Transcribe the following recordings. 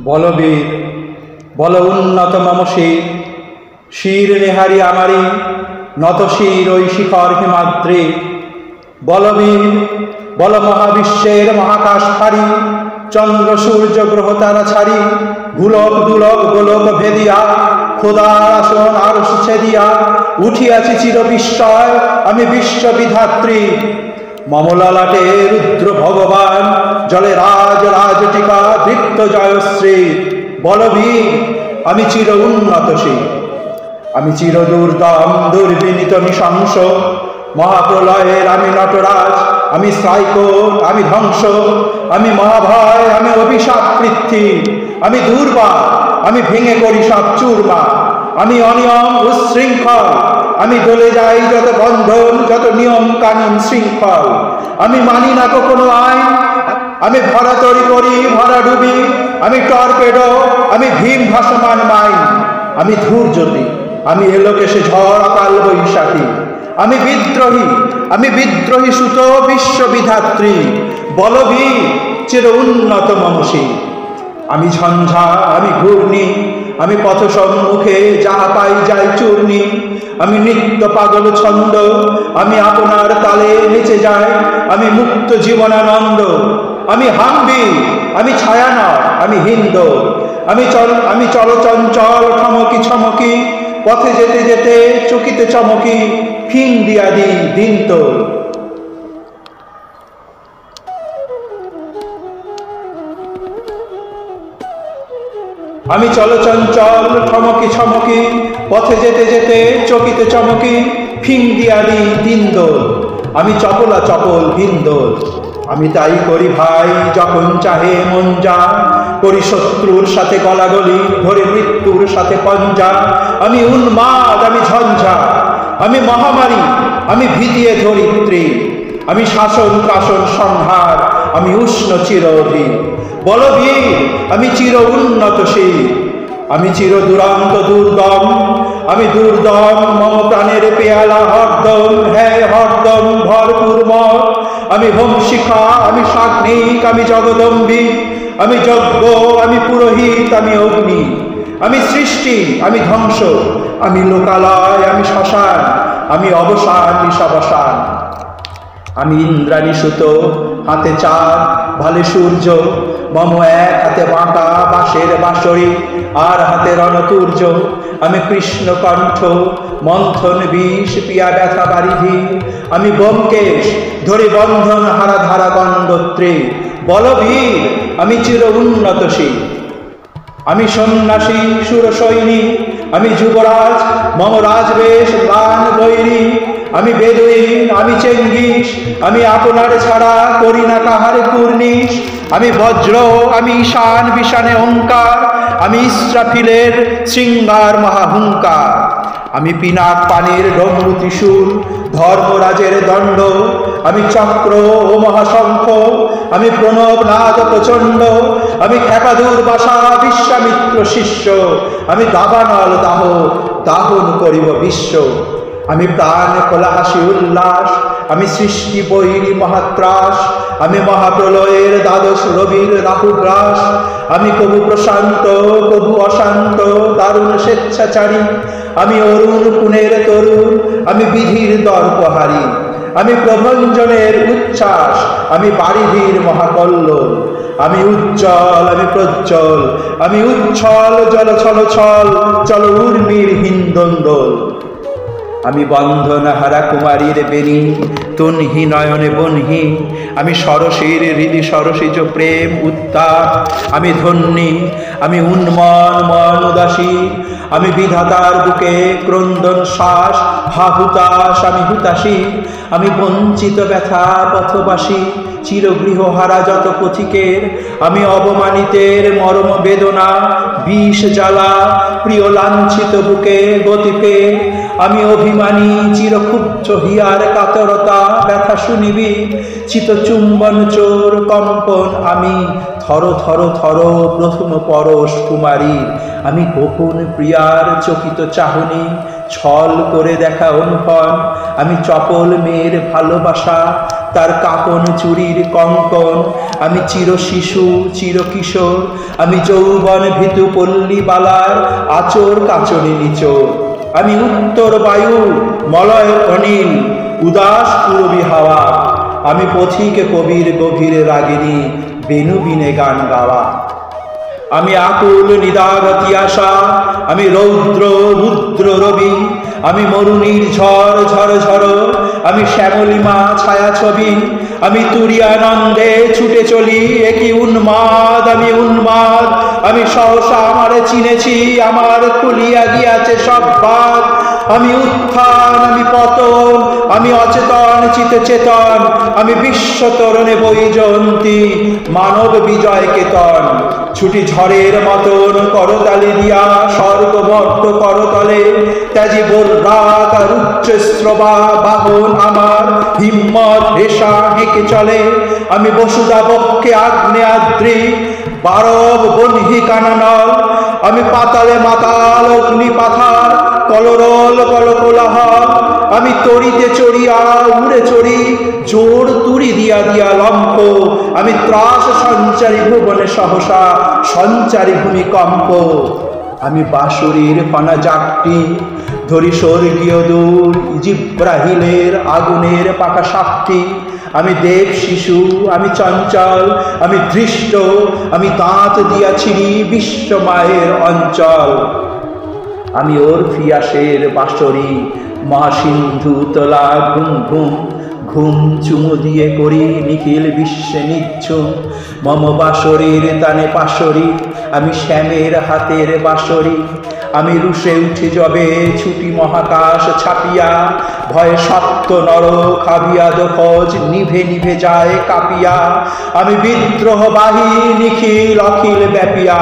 বলবীর বল উন্নত মম শির, শির নেহারি আমারি নত শির ওই শিখর হিমাদ্রি। বলবীর বল মহাবিশ্বের মহাকাশ ফারি, চন্দ্র সূর্য গ্রহ তারা ছাড়ি, ভুলক দুলক গোলক ভেদিয়া খোদার আসন আরশ ছেদিয়া উঠিয়াছি চির বিস্ময় আমি বিশ্ববিধাত্রী। মমলালাটে রুদ্র ভগবান জলে রাজ রাজটিকা দীপ্ত জয়শ্রী। বলবীর আমি চির উন্নতশীল, আমি চির দুর্দম দুর্বিনীত নৃশংস। মহাপ্রলয়ের আমি নটরাজ, আমি সাইকোন, আমি ধ্বংস, আমি মহাভয়, আমি অভিশাপ পৃথ্বী, আমি দুর্বার, আমি ভেঙে করি সব চূর্মা, আমি অনিয়ম উচ্ছৃঙ্খল, আমি গলে যাই যত বন্ধন যত নিয়ম কানুন শৃঙ্খল। আমি মানি না কোনো আইন, আমি ভরা তরি করি ভরা ডুবি, আমি টর্পেডো, আমি ভীম ভাসমান মাইন, আমি ধূর্জ্যোতি, আমি এলোকেশে ঝড় অকাল বৈশাখী, আমি বিদ্রোহী সুত বিশ্ববিধাত্রী। বলবীর চির উন্নত মমসী, আমি ঝঞ্ঝা, আমি ঘূর্ণি, আমি পথ সম্মুখে যাহা পাই যাই চূর্ণি, আমি নিত্য পাগল ছন্দ, আমি আপনার তালে নেচে যাই, আমি মুক্ত জীবনানন্দ। আমি হাম্বি, আমি ছায়ানট, আমি হিন্দ, আমি চলচঞ্চল ঠমকি ছমকি, পথে যেতে যেতে চকিতে চমকি, ফিং দিয়া দি দিন তো। আমি চলচঞ্চল ঠমকি ছমকি, পথে যেতে যেতে চকিতে চমকি, ফিং দিয়া দি দিন দোল। আমি চপলা চপল ভিন্দোল, আমি তাই করি ভাই যখন চাহে মন যা, করি শত্রুর সাথে গলাগলি, ধরে মৃত্যুর সাথে পঞ্জা। আমি উন্মাদ, আমি ঝঞ্ঝা, আমি মহামারী, আমি ভীতিয়ে ধরিত্রী, আমি শাসন কাসন সংহার, আমি উষ্ণ চিরধীর। বলবীর আমি চির উন্নতশীল, আমি চির দুরন্ত দুর্গম, আমি দুর্দম মম প্রাণের পেয়ালা হরদম, হ্যাঁ হরদম ভরপুর মত। আমি হোমশিখা, আমি সাগ্নিক, আমি জগদম্বী, আমি যজ্ঞ, আমি পুরোহিত, আমি অগ্নি, আমি সৃষ্টি, আমি ধ্বংস, আমি লোকালয়, আমি শ্মশান, আমি অবসান নিশাবসান। আমি ইন্দ্রাণী সুত, হাতে চাঁদ ভালে সূর্য, মম এক হাতে বাঁকা বাঁশের বাঁশরি, আর হাতে রণতুর্য। আমি কৃষ্ণ কণ্ঠ, মন্থন বিষ পিয়া ব্যথা বারিধি, আমি ব্যোমকেশ, ধরে বন্ধন হারা ধারা গঙ্গোত্রী। বলবীর আমি চির উন্নতশীল, আমি সন্ন্যাসী সুর সৈনিক, আমি যুবরাজ মম রাজবেশ প্রাণ বৈরী, আমি বেদুইন, আমি চেঙ্গিস, আমি আপনার ছাড়া করি না কাহার কুর্নিশ। আমি বজ্র, আমি ঈশান বিশানে ওঙ্কার, আমি ইস্রাফিলের শৃঙ্গার মহাহুঙ্কার। আমি পিনাক পানির ডমরু ত্রিশূল, ধর্মরাজের দণ্ড, আমি চক্র ও মহাশঙ্খ, আমি প্রণব নাদ প্রচণ্ড, আমি খেপাদুর বাসা বিশ্বামিত্র শিষ্য, আমি দাবানল দাহ দাহন করিব বিশ্ব। আমি প্রাণ খোলা হাসি উল্লাস, আমি সৃষ্টি বৈরী মহাত্রাস, আমি মহাপ্রলয়ের দ্বাদশ রবির রাহুগ্রাস। আমি কবু প্রশান্ত কবু অশান্ত দারুণ স্বেচ্ছাচারী, আমি অরুণ পুনের তরুণ, আমি বিধির দর্পহারী, আমি প্রভঞ্জনের উচ্ছ্বাস, আমি বারিধির মহাকল্লোল। আমি উজ্জ্বল, আমি প্রজ্জ্বল, আমি উচ্ছল জল ছল ছল চল উর্মির হিন্দোন্দোল। আমি বন্ধন হারা কুমারীর বেণী, তন্হি নয়নে বনহি, আমি সরসীর হৃদি সরসিজ প্রেম উত্তাপ। আমি ধন্যী, আমি উন্মন মন উদাসী, আমি বিধাতার বুকে ক্রন্দন শ্বাস হা হুতাশ, আমি হুতাশী, আমি বঞ্চিত ব্যথা পথবাসী, চিরগৃহহারা যত পথিকের, আমি অবমানিতের মরম বেদনা বিষ জ্বালা, প্রিয় লাঞ্ছিত বুকে গতিপে। আমি অভিমানী চিরক্ষুব্ধ হিয়ার কাতরতা ব্যথা শুনিবি, চিত চুম্বন চোর কম্পন আমি থর থর থর প্রথম পরশ কুমারী। আমি গোপন প্রিয়ার চকিত চাহনি, ছল করে দেখা অনুপন, আমি চপল মেয়ের ভালোবাসা তার কাপন চুরির কঙ্কন। আমি চির শিশু চির কিশোর, আমি যৌবন ভীতু পল্লী বালার আচর কাচনি নিচোর। আমি উত্তর বায়ু মলয় অনিল উদাস পূরবী হাওয়া, আমি পথিক কবির গভীর রাগিনী বেনু বিনে গান গাওয়া। আমি আকুল নিদারতি আশা, আমি রৌদ্র রুদ্র রবি, আমি মরুণীর ঝড় ঝড় ঝড়, আমি শ্যামলিমা ছায়াছবি। আমি তুরিয়ানন্দে ছুটে চলি, একই উন্মাদ আমি উন্মাদ। আমি সহসা আমারে চিনেছি, আমার খুলিয়া গিয়াছে সব বাদ। আমি উত্থান আমি পতন, আমি অচেতন চিতে চেতন, আমি বিশ্ব তরণে বৈজয়ন্তী মানব বিজয় কেতন। ছুটি ঝড়ের মতন করতালি দিয়া স্বর্গবর্ত করতলে, ত্যাজি বর্রাক আর উচ্চ শ্রবা বাহন আমার হিম্মত রেশা হেঁকে চলে। আমি বসুদা বক্ষে আগ্নেয়াদ্রি বারব বহ্নি কাননল, আমি পাতালে মাতাল অগ্নি পাথার কলরল কলকোলাহল। আমি তরিতে চড়িয়া উড়ে চড়ি জোর তুরি দিয়া দিয়া লম্প, আমি ত্রাস সঞ্চারী ভুবনে সহসা সঞ্চারী ভূমিকম্প। আমি বাঁশুরীর পানা জাকটি ধরি স্বর্গীয় দূর জিব্রাহিলের আগুনের পাকা সাক্ষী। আমি দেব শিশু আমি চঞ্চল আমি দৃষ্ট, আমি দাঁত দিয়া ছিঁড়ি বিশ্ব মায়ের অঞ্চল। আমি ওরফিয়াসের বাঁশরি মহাসিন্ধু তোলা ঘুম ঘুম, ঘুম চুমু দিয়ে করি নিখিল বিশ্বে নিচ্ছুম। মম বাঁশরীর তানে পাশরি, আমি শ্যামের হাতের বাঁশরি। আমি রুষে উঠি যবে ছুটি মহাকাশ ছাপিয়া, ভয়ে সপ্ত নর খাবিয়া দোখজ নিভে নিভে যায় কাঁপিয়া। আমি বিদ্রোহবাহী নিখিল অখিল ব্যাপিয়া,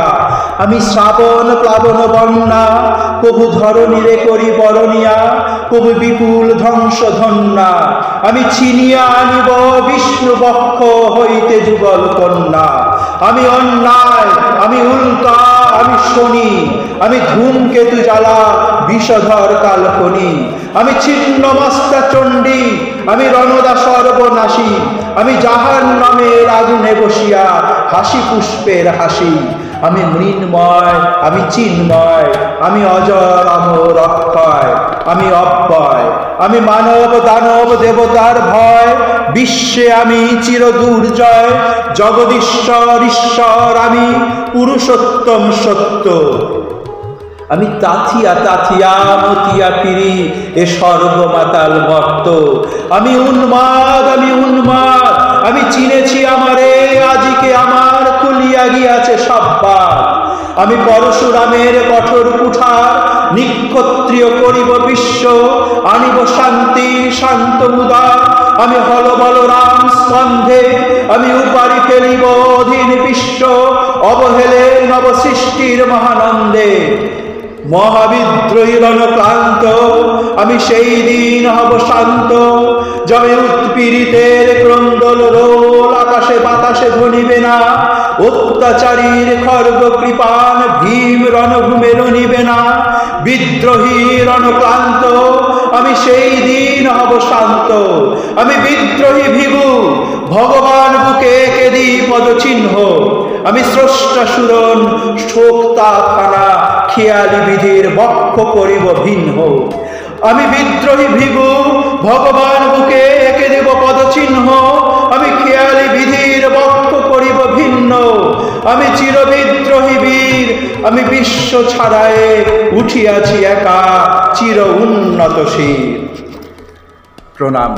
আমি শ্রাবণ প্লাবন বন্যা প্রভু ধরণীরে করি বরণিয়া, প্রভু বিপুল ধ্বংস ধন্যা। আমি ছিনিয়া আনিব বিষ্ণু বক্ষ হইতে যুগল কন্যা। আমি অন্যায় আমি উল্কা আমি শনি, আমি ধূমকেতু জ্বালা বিষধর কালখনি। আমি ছিন্নমস্তা চণ্ডী আমি রণদা সর্বনাশী, আমি জাহান্নামের আগুনে বসিয়া হাসি পুষ্পের হাসি। আমি মৃন্ময় আমি চিন্ময়, আমি অজর অমর অক্ষয়, আমি অব্যয়। আমি মানব দানব দেবতার ভয়, বিশ্বে আমি চির দুর্জয়। জগদীশ্বর ঈশ্বর আমি পুরুষোত্তম সত্য। আমি তাথিয়া তাথিয়া মতিয়া ফিরি এ স্বর্গমাতাল মর্ত। আমি উন্মাদ আমি উন্মাদ, আমি চিনেছি আমারে আজিকে আমার খুলিয়া গিয়াছে সব বাদ। আমি পরশুরামের কঠোর কুঠার নিক্ষত্রিয় করিব বিশ্ব, আনিব শান্তি শান্ত উদার। আমি হল বলরাম স্কন্ধে, আমি উপারি ফেলিব অধীন বিশ্ব, অবহেলে নব সৃষ্টির মহানন্দে। মহাবিদ্রোহী রণক্লান্ত আমি সেই দিন হব শান্ত, যবে উৎপীড়িতের ক্রন্দল রোল আকাশে বাতাসে ধ্বনিবে না। অত্যাচারীর খর্গ কৃপান ভীম রণভূমে রণিবে না। বিদ্রোহী রণক্লান্ত আমি সেই দিন হব শান্ত। আমি বিদ্রোহী ভিভু ভগবান বুকে এঁকে দিই পদচিহ্ন। আমি স্রষ্টা সুরন শোক্তা ফানা খেয়ালি বিধির বক্ষ করিব ভিন্ন। আমি বিদ্রোহী ভিভু ভগবান বুকে এঁকে দেব পদচিহ্ন। আমি খেয়ালি বিধির বক্ষ করিব ভিন্ন। আমি চিরবিদ্রোহী বীর আমি বিশ্ব ছাড়ায়ে উঠিয়াছি একা চির উন্নত শির। প্রণাম।